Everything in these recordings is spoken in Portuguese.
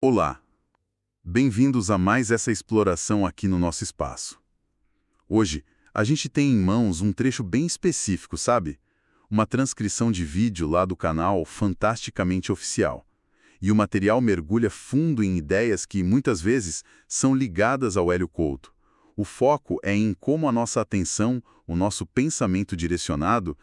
Olá, bem-vindos a mais essa exploração aqui no nosso espaço. Hoje, a gente tem em mãos um trecho bem específico, sabe? Uma transcrição de vídeo lá do canal Fantasticamente Oficial. E o material mergulha fundo em ideias que, muitas vezes, são ligadas ao Hélio Couto. O foco é em como a nossa atenção, o nosso pensamento direcionado,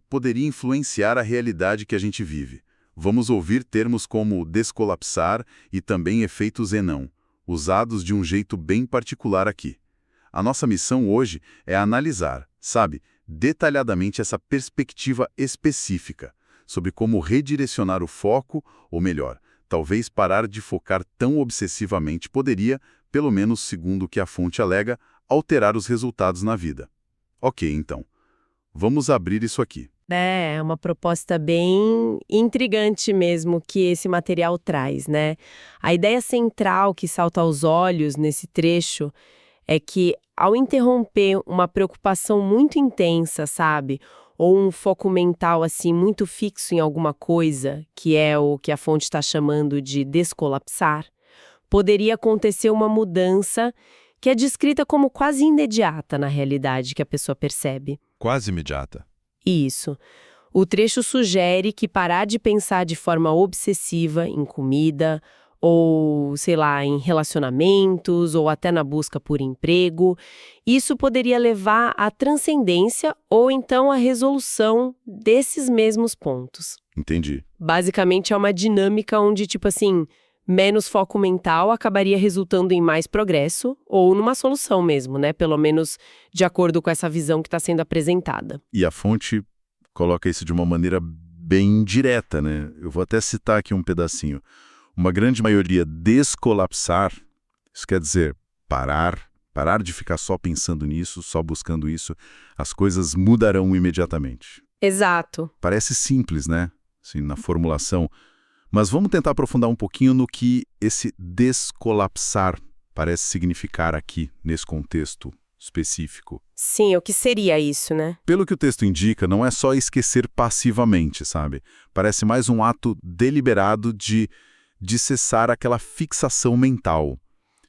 poderia influenciar a realidade que a gente vive. Vamos ouvir termos como descolapsar e também efeito Zenão, usados de um jeito bem particular aqui. A nossa missão hoje é analisar, sabe, detalhadamente essa perspectiva específica sobre como redirecionar o foco, ou melhor, talvez parar de focar tão obsessivamente poderia, pelo menos segundo o que a fonte alega, alterar os resultados na vida. Ok, então, vamos abrir isso aqui. É uma proposta bem intrigante mesmo que esse material traz, né? A ideia central que salta aos olhos nesse trecho é que, ao interromper uma preocupação muito intensa, sabe? Ou um foco mental, assim, muito fixo em alguma coisa, que é o que a fonte está chamando de descolapsar, poderia acontecer uma mudança que é descrita como quase imediata na realidade que a pessoa percebe. Quase imediata. Isso. O trecho sugere que parar de pensar de forma obsessiva em comida, ou, sei lá, em relacionamentos, ou até na busca por emprego, isso poderia levar à transcendência ou então à resolução desses mesmos pontos. Entendi. Basicamente é uma dinâmica onde, tipo assim, menos foco mental acabaria resultando em mais progresso ou numa solução mesmo, né? Pelo menos de acordo com essa visão que está sendo apresentada. E a fonte coloca isso de uma maneira bem direta, né? Eu vou até citar aqui um pedacinho. Uma grande maioria descolapsar, isso quer dizer parar de ficar só pensando nisso, só buscando isso, as coisas mudarão imediatamente. Exato. Parece simples, né? Assim, na formulação. Mas vamos tentar aprofundar um pouquinho no que esse descolapsar parece significar aqui, nesse contexto específico. Sim, o que seria isso, né? Pelo que o texto indica, não é só esquecer passivamente, sabe? Parece mais um ato deliberado de cessar aquela fixação mental,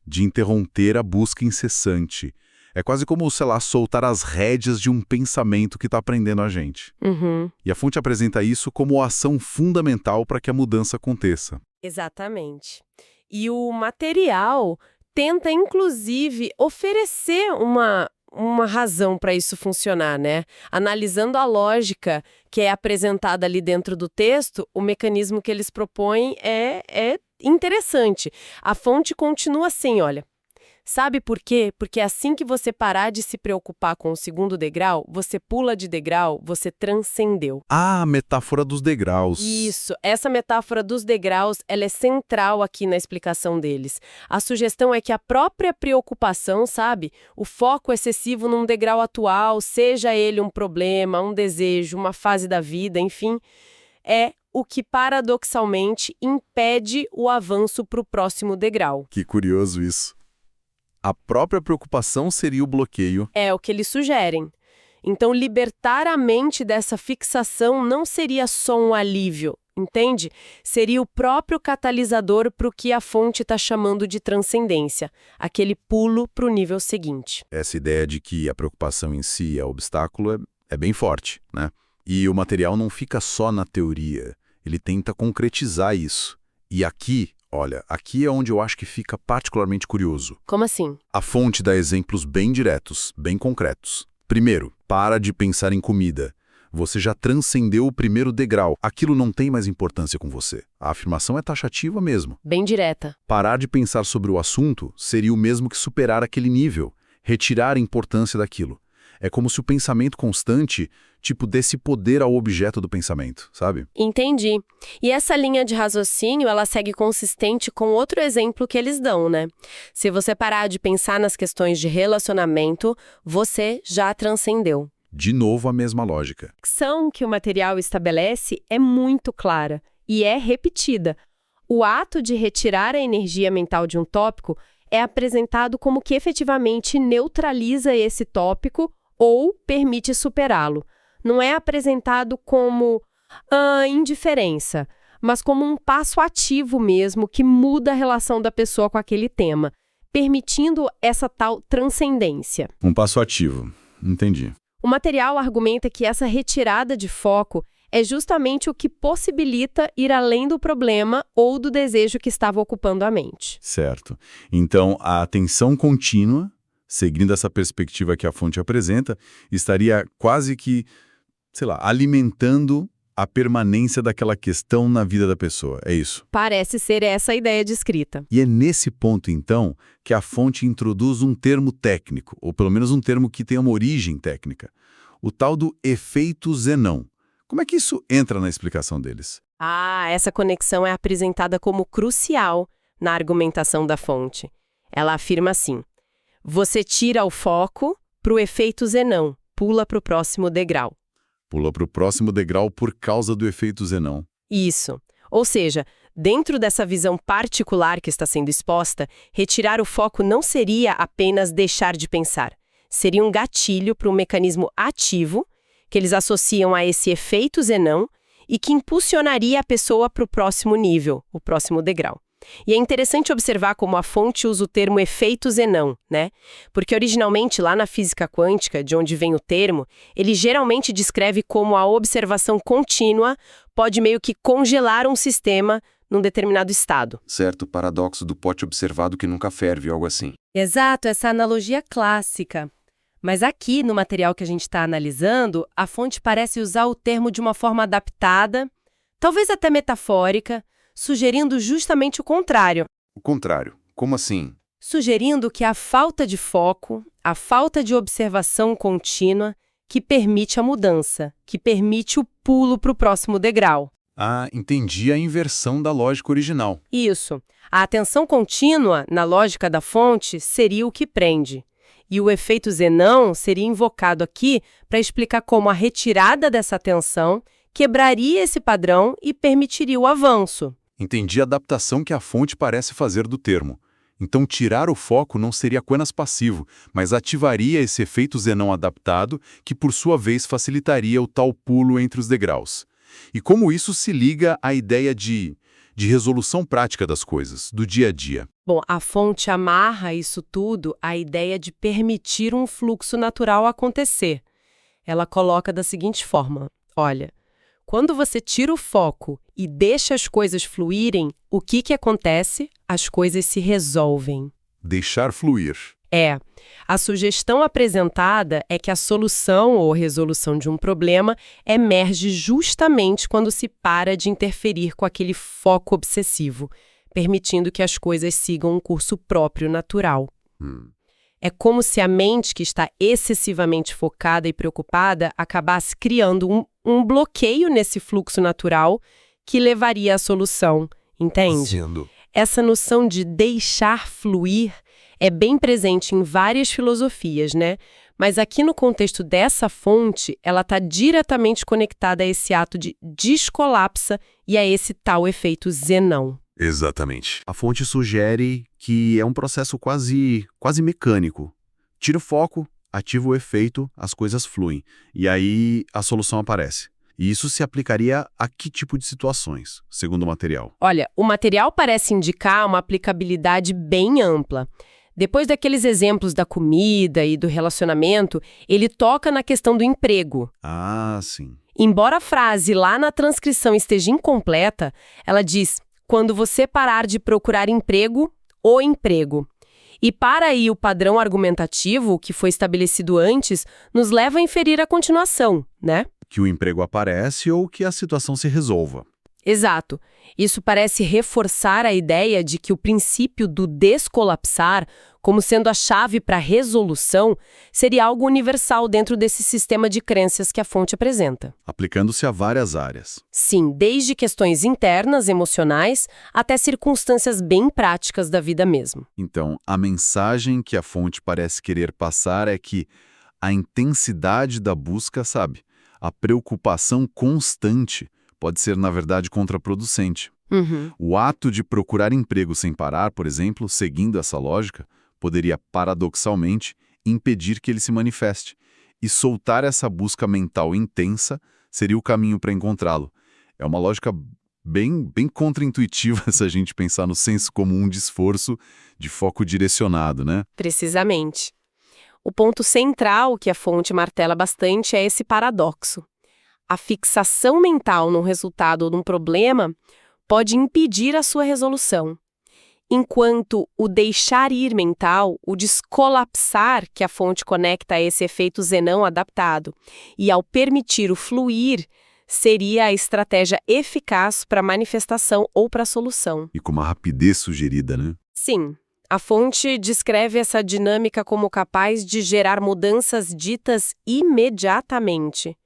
de interromper a busca incessante. É quase como, sei lá, soltar as rédeas de um pensamento que está prendendo a gente. Uhum. E a fonte apresenta isso como a ação fundamental para que a mudança aconteça. Exatamente. E o material tenta, inclusive, oferecer uma razão para isso funcionar, né? Analisando a lógica que é apresentada ali dentro do texto, o mecanismo que eles propõem é interessante. A fonte continua assim, olha. Sabe por quê? Porque assim que você parar de se preocupar com o segundo degrau, você pula de degrau, você transcendeu. Ah, a metáfora dos degraus. Isso, essa metáfora dos degraus, ela é central aqui na explicação deles. A sugestão é que a própria preocupação, sabe? O foco excessivo num degrau atual, seja ele um problema, um desejo, uma fase da vida, enfim, é o que paradoxalmente impede o avanço para o próximo degrau. Que curioso isso. A própria preocupação seria o bloqueio. É o que eles sugerem. Então, libertar a mente dessa fixação não seria só um alívio, entende? Seria o próprio catalisador para o que a fonte está chamando de transcendência, aquele pulo para o nível seguinte. Essa ideia de que a preocupação em si é obstáculo é bem forte, né? E o material não fica só na teoria, ele tenta concretizar isso. E aqui, olha, aqui é onde eu acho que fica particularmente curioso. Como assim? A fonte dá exemplos bem diretos, bem concretos. Primeiro, para de pensar em comida. Você já transcendeu o primeiro degrau. Aquilo não tem mais importância com você. A afirmação é taxativa mesmo. Bem direta. Parar de pensar sobre o assunto seria o mesmo que superar aquele nível, retirar a importância daquilo. É como se o pensamento constante, desse poder ao objeto do pensamento, sabe? Entendi. E essa linha de raciocínio, ela segue consistente com outro exemplo que eles dão, né? Se você parar de pensar nas questões de relacionamento, você já transcendeu. De novo a mesma lógica. A ação que o material estabelece é muito clara e é repetida. O ato de retirar a energia mental de um tópico é apresentado como que efetivamente neutraliza esse tópico ou permite superá-lo. Não é apresentado como indiferença, mas como um passo ativo mesmo que muda a relação da pessoa com aquele tema, permitindo essa tal transcendência. Um passo ativo. Entendi. O material argumenta que essa retirada de foco é justamente o que possibilita ir além do problema ou do desejo que estava ocupando a mente. Certo. Então, a atenção contínua, seguindo essa perspectiva que a fonte apresenta, estaria quase que, sei lá, alimentando a permanência daquela questão na vida da pessoa. É isso? Parece ser essa a ideia descrita. E é nesse ponto, então, que a fonte introduz um termo técnico, ou pelo menos um termo que tem uma origem técnica, o tal do efeito Zenon. Como é que isso entra na explicação deles? Essa conexão é apresentada como crucial na argumentação da fonte. Ela afirma assim: você tira o foco para o efeito Zenon, pula para o próximo degrau. Pula para o próximo degrau por causa do efeito Zenon. Isso. Ou seja, dentro dessa visão particular que está sendo exposta, retirar o foco não seria apenas deixar de pensar. Seria um gatilho para um mecanismo ativo que eles associam a esse efeito Zenon e que impulsionaria a pessoa para o próximo nível, o próximo degrau. E é interessante observar como a fonte usa o termo efeito Zenon, né? Porque originalmente, lá na física quântica, de onde vem o termo, ele geralmente descreve como a observação contínua pode meio que congelar um sistema num determinado estado. Certo, paradoxo do pote observado que nunca ferve, algo assim. Exato, essa analogia clássica. Mas aqui, no material que a gente está analisando, a fonte parece usar o termo de uma forma adaptada, talvez até metafórica, sugerindo justamente o contrário. O contrário. Como assim? Sugerindo que a falta de foco, a falta de observação contínua, que permite a mudança, que permite o pulo para o próximo degrau. Ah, entendi a inversão da lógica original. Isso. A atenção contínua, na lógica da fonte, seria o que prende. E o efeito Zenon seria invocado aqui para explicar como a retirada dessa atenção quebraria esse padrão e permitiria o avanço. Entendi a adaptação que a fonte parece fazer do termo. Então, tirar o foco não seria apenas passivo, mas ativaria esse efeito Zenon adaptado, que por sua vez facilitaria o tal pulo entre os degraus. E como isso se liga à ideia de resolução prática das coisas, do dia a dia? Bom, a fonte amarra isso tudo à ideia de permitir um fluxo natural acontecer. Ela coloca da seguinte forma: olha, quando você tira o foco e deixa as coisas fluírem, o que acontece? As coisas se resolvem. Deixar fluir. A sugestão apresentada é que a solução ou resolução de um problema emerge justamente quando se para de interferir com aquele foco obsessivo, permitindo que as coisas sigam um curso próprio natural. É como se a mente, que está excessivamente focada e preocupada, acabasse criando um bloqueio nesse fluxo natural que levaria à solução, entende? Essa noção de deixar fluir é bem presente em várias filosofias, né? Mas aqui no contexto dessa fonte, ela está diretamente conectada a esse ato de descolapsa e a esse tal efeito Zenon. Exatamente. A fonte sugere que é um processo quase mecânico. Tira o foco, ativa o efeito, as coisas fluem. E aí a solução aparece. E isso se aplicaria a que tipo de situações, segundo o material? Olha, o material parece indicar uma aplicabilidade bem ampla. Depois daqueles exemplos da comida e do relacionamento, ele toca na questão do emprego. Ah, sim. Embora a frase lá na transcrição esteja incompleta, ela diz: quando você parar de procurar emprego, o emprego. E para aí o padrão argumentativo que foi estabelecido antes nos leva a inferir a continuação, né? Que o emprego aparece ou que a situação se resolva. Exato. Isso parece reforçar a ideia de que o princípio do descolapsar, como sendo a chave para a resolução, seria algo universal dentro desse sistema de crenças que a fonte apresenta. Aplicando-se a várias áreas. Sim, desde questões internas, emocionais, até circunstâncias bem práticas da vida mesmo. Então, a mensagem que a fonte parece querer passar é que a intensidade da busca, a preocupação constante pode ser, na verdade, contraproducente. O ato de procurar emprego sem parar, por exemplo, seguindo essa lógica, poderia, paradoxalmente, impedir que ele se manifeste. E soltar essa busca mental intensa seria o caminho para encontrá-lo. É uma lógica Bem contraintuitiva se a gente pensar no senso comum de esforço de foco direcionado, né? Precisamente. O ponto central que a fonte martela bastante é esse paradoxo. A fixação mental num resultado ou num problema pode impedir a sua resolução, enquanto o deixar ir mental, o descolapsar que a fonte conecta a esse efeito Zenão adaptado, e ao permitir o fluir, seria a estratégia eficaz para a manifestação ou para a solução. E com uma rapidez sugerida, né? Sim, a fonte descreve essa dinâmica como capaz de gerar mudanças ditas imediatamente,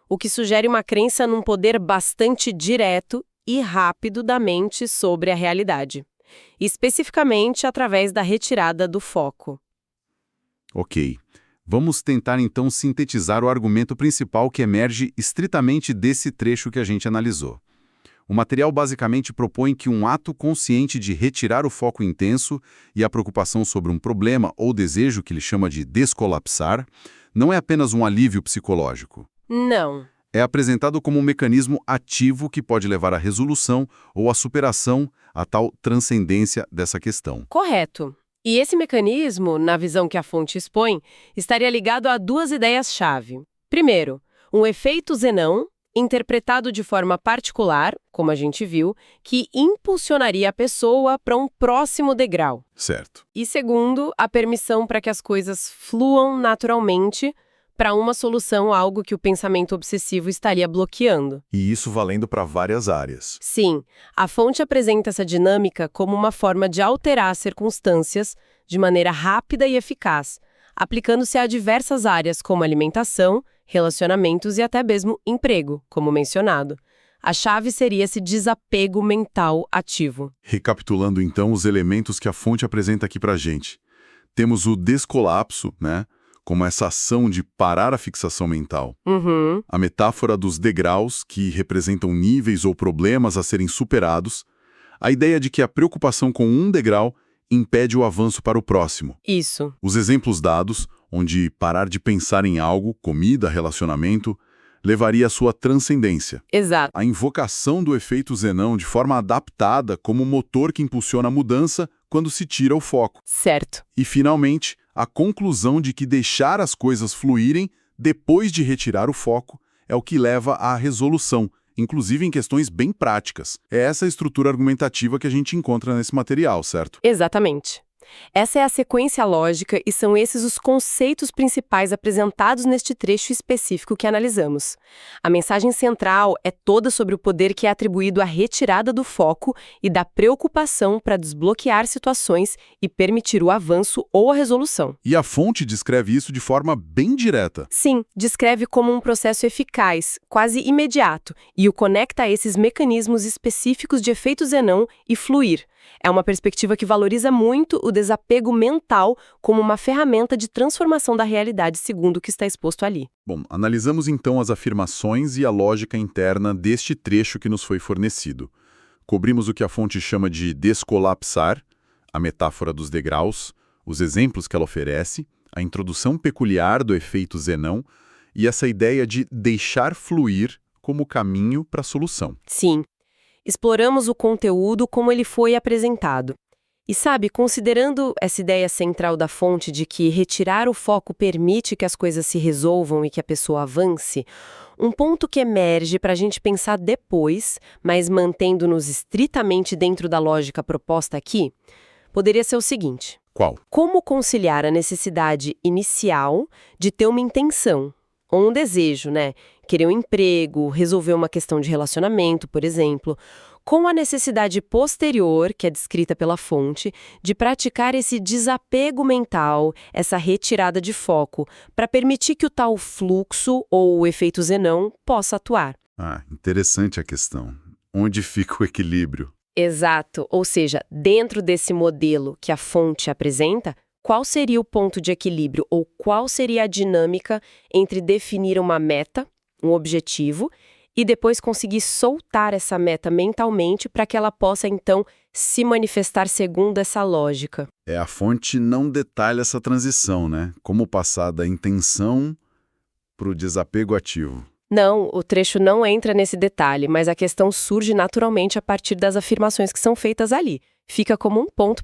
o que sugere uma crença num poder bastante direto e rápido da mente sobre a realidade, especificamente através da retirada do foco. Ok. Vamos tentar então sintetizar o argumento principal que emerge estritamente desse trecho que a gente analisou. O material basicamente propõe que um ato consciente de retirar o foco intenso e a preocupação sobre um problema ou desejo que ele chama de descolapsar não é apenas um alívio psicológico. Não. É apresentado como um mecanismo ativo que pode levar à resolução ou à superação, a tal transcendência dessa questão. Correto. E esse mecanismo, na visão que a fonte expõe, estaria ligado a duas ideias-chave. Primeiro, um efeito Zenão, interpretado de forma particular, como a gente viu, que impulsionaria a pessoa para um próximo degrau. Certo. E segundo, a permissão para que as coisas fluam naturalmente para uma solução a algo que o pensamento obsessivo estaria bloqueando. E isso valendo para várias áreas. Sim, a fonte apresenta essa dinâmica como uma forma de alterar as circunstâncias de maneira rápida e eficaz, aplicando-se a diversas áreas como alimentação, relacionamentos e até mesmo emprego, como mencionado. A chave seria esse desapego mental ativo. Recapitulando então os elementos que a fonte apresenta aqui para a gente. Temos o descolapso, né? Como essa ação de parar a fixação mental. Uhum. A metáfora dos degraus, que representam níveis ou problemas a serem superados. A ideia de que a preocupação com um degrau impede o avanço para o próximo. Isso. Os exemplos dados, onde parar de pensar em algo, comida, relacionamento, levaria à sua transcendência. Exato. A invocação do efeito Zenão de forma adaptada como motor que impulsiona a mudança quando se tira o foco. Certo. E, finalmente, a conclusão de que deixar as coisas fluírem depois de retirar o foco é o que leva à resolução, inclusive em questões bem práticas. É essa a estrutura argumentativa que a gente encontra nesse material, certo? Exatamente. Essa é a sequência lógica e são esses os conceitos principais apresentados neste trecho específico que analisamos. A mensagem central é toda sobre o poder que é atribuído à retirada do foco e da preocupação para desbloquear situações e permitir o avanço ou a resolução. E a fonte descreve isso de forma bem direta. Sim, descreve como um processo eficaz, quase imediato, e o conecta a esses mecanismos específicos de efeito Zenão e fluir. É uma perspectiva que valoriza muito o desapego mental como uma ferramenta de transformação da realidade segundo o que está exposto ali. Bom, analisamos então as afirmações e a lógica interna deste trecho que nos foi fornecido. Cobrimos o que a fonte chama de descolapsar, a metáfora dos degraus, os exemplos que ela oferece, a introdução peculiar do efeito Zenão e essa ideia de deixar fluir como caminho para a solução. Sim. Exploramos o conteúdo como ele foi apresentado. E sabe, considerando essa ideia central da fonte de que retirar o foco permite que as coisas se resolvam e que a pessoa avance, um ponto que emerge para a gente pensar depois, mas mantendo-nos estritamente dentro da lógica proposta aqui, poderia ser o seguinte. Qual? Como conciliar a necessidade inicial de ter uma intenção, ou um desejo, né? Querer um emprego, resolver uma questão de relacionamento, por exemplo, com a necessidade posterior, que é descrita pela fonte, de praticar esse desapego mental, essa retirada de foco, para permitir que o tal fluxo ou o efeito Zenão possa atuar. Ah, interessante a questão. Onde fica o equilíbrio? Exato, ou seja, dentro desse modelo que a fonte apresenta, qual seria o ponto de equilíbrio ou qual seria a dinâmica entre definir uma meta, um objetivo, e depois conseguir soltar essa meta mentalmente para que ela possa, então, se manifestar segundo essa lógica. A fonte não detalha essa transição, né? Como passar da intenção para o desapego ativo. Não, o trecho não entra nesse detalhe, mas a questão surge naturalmente a partir das afirmações que são feitas ali. Fica como um ponto para